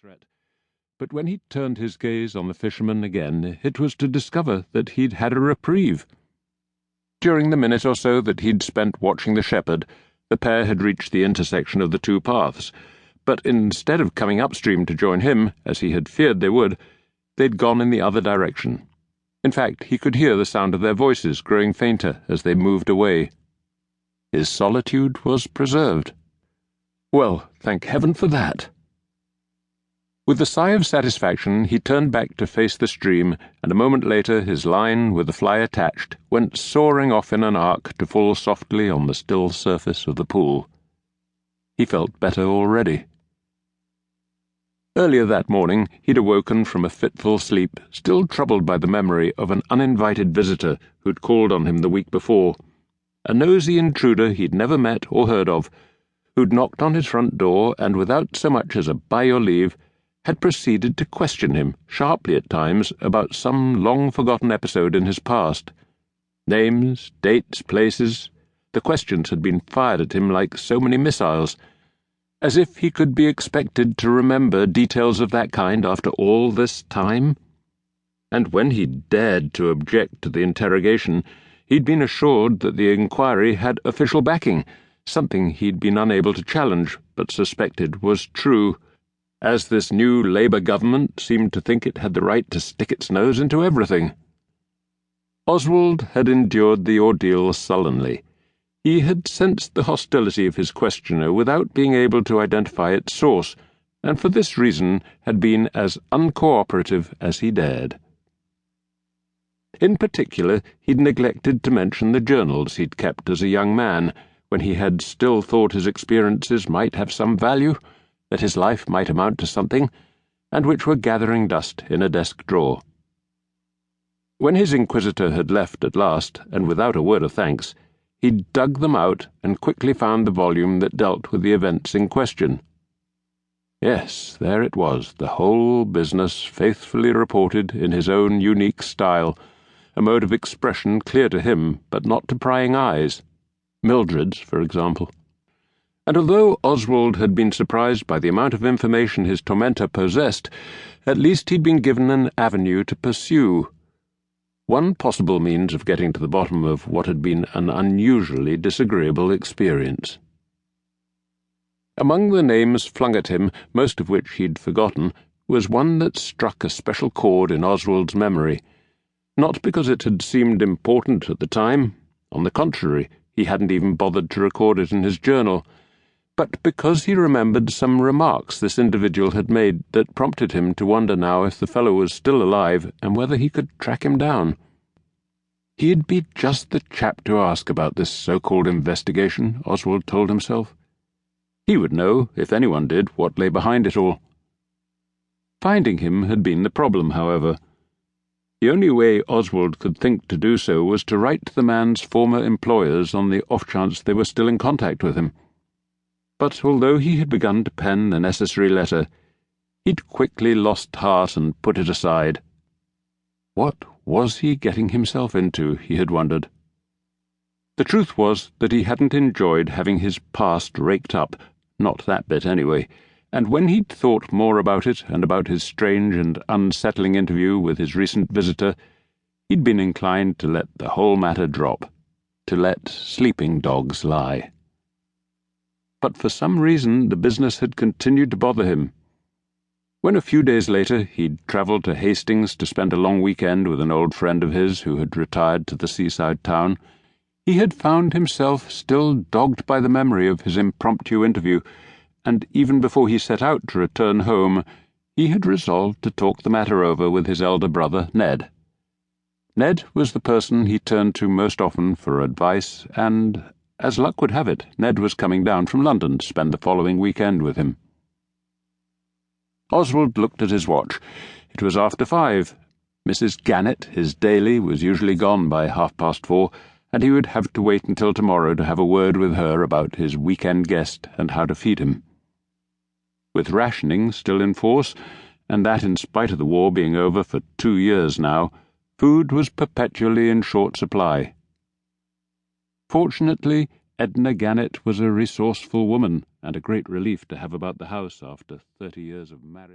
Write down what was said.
threat. But when he turned his gaze on the fisherman again, it was to discover that he'd had a reprieve. During the minute or so that he'd spent watching the shepherd, the pair had reached the intersection of the two paths, but instead of coming upstream to join him, as he had feared they would, they'd gone in the other direction. In fact, he could hear the sound of their voices growing fainter as they moved away. His solitude was preserved. Well, thank heaven for that. With a sigh of satisfaction, he turned back to face the stream, and a moment later his line, with the fly attached, went soaring off in an arc to fall softly on the still surface of the pool. He felt better already. Earlier that morning, he'd awoken from a fitful sleep, still troubled by the memory of an uninvited visitor who'd called on him the week before, a nosy intruder he'd never met or heard of, who'd knocked on his front door and, without so much as a by your leave, had proceeded to question him, sharply at times, about some long-forgotten episode in his past. Names, dates, places, the questions had been fired at him like so many missiles, as if he could be expected to remember details of that kind after all this time. And when he'd dared to object to the interrogation, he'd been assured that the inquiry had official backing, something he'd been unable to challenge, but suspected was true, as this new Labour government seemed to think it had the right to stick its nose into everything. Oswald had endured the ordeal sullenly. He had sensed the hostility of his questioner without being able to identify its source, and for this reason had been as uncooperative as he dared. In particular, he'd neglected to mention the journals he'd kept as a young man, when he had still thought his experiences might have some value, that his life might amount to something, and which were gathering dust in a desk drawer. When his inquisitor had left at last, and without a word of thanks, he dug them out and quickly found the volume that dealt with the events in question. Yes, there it was, the whole business faithfully reported in his own unique style, a mode of expression clear to him, but not to prying eyes. Mildred's, for example. And although Oswald had been surprised by the amount of information his tormentor possessed, at least he'd been given an avenue to pursue. One possible means of getting to the bottom of what had been an unusually disagreeable experience. Among the names flung at him, most of which he'd forgotten, was one that struck a special chord in Oswald's memory, not because it had seemed important at the time, on the contrary, he hadn't even bothered to record it in his journal, but because he remembered some remarks this individual had made that prompted him to wonder now if the fellow was still alive and whether he could track him down. He'd be just the chap to ask about this so-called investigation, Oswald told himself. He would know, if anyone did, what lay behind it all. Finding him had been the problem, however. The only way Oswald could think to do so was to write to the man's former employers on the off-chance they were still in contact with him. But although he had begun to pen the necessary letter, he'd quickly lost heart and put it aside. What was he getting himself into, he had wondered. The truth was that he hadn't enjoyed having his past raked up, not that bit anyway, and when he'd thought more about it and about his strange and unsettling interview with his recent visitor, he'd been inclined to let the whole matter drop, to let sleeping dogs lie. But for some reason the business had continued to bother him. When a few days later he'd travelled to Hastings to spend a long weekend with an old friend of his who had retired to the seaside town, he had found himself still dogged by the memory of his impromptu interview, and even before he set out to return home, he had resolved to talk the matter over with his elder brother, Ned. Ned was the person he turned to most often for advice, and, as luck would have it, Ned was coming down from London to spend the following weekend with him. Oswald looked at his watch. It was after 5. Mrs. Gannett, his daily, was usually gone by 4:30, and he would have to wait until tomorrow to have a word with her about his weekend guest and how to feed him. With rationing still in force, and that in spite of the war being over for 2 years now, food was perpetually in short supply. Fortunately, Edna Gannett was a resourceful woman, and a great relief to have about the house after 30 years of marriage.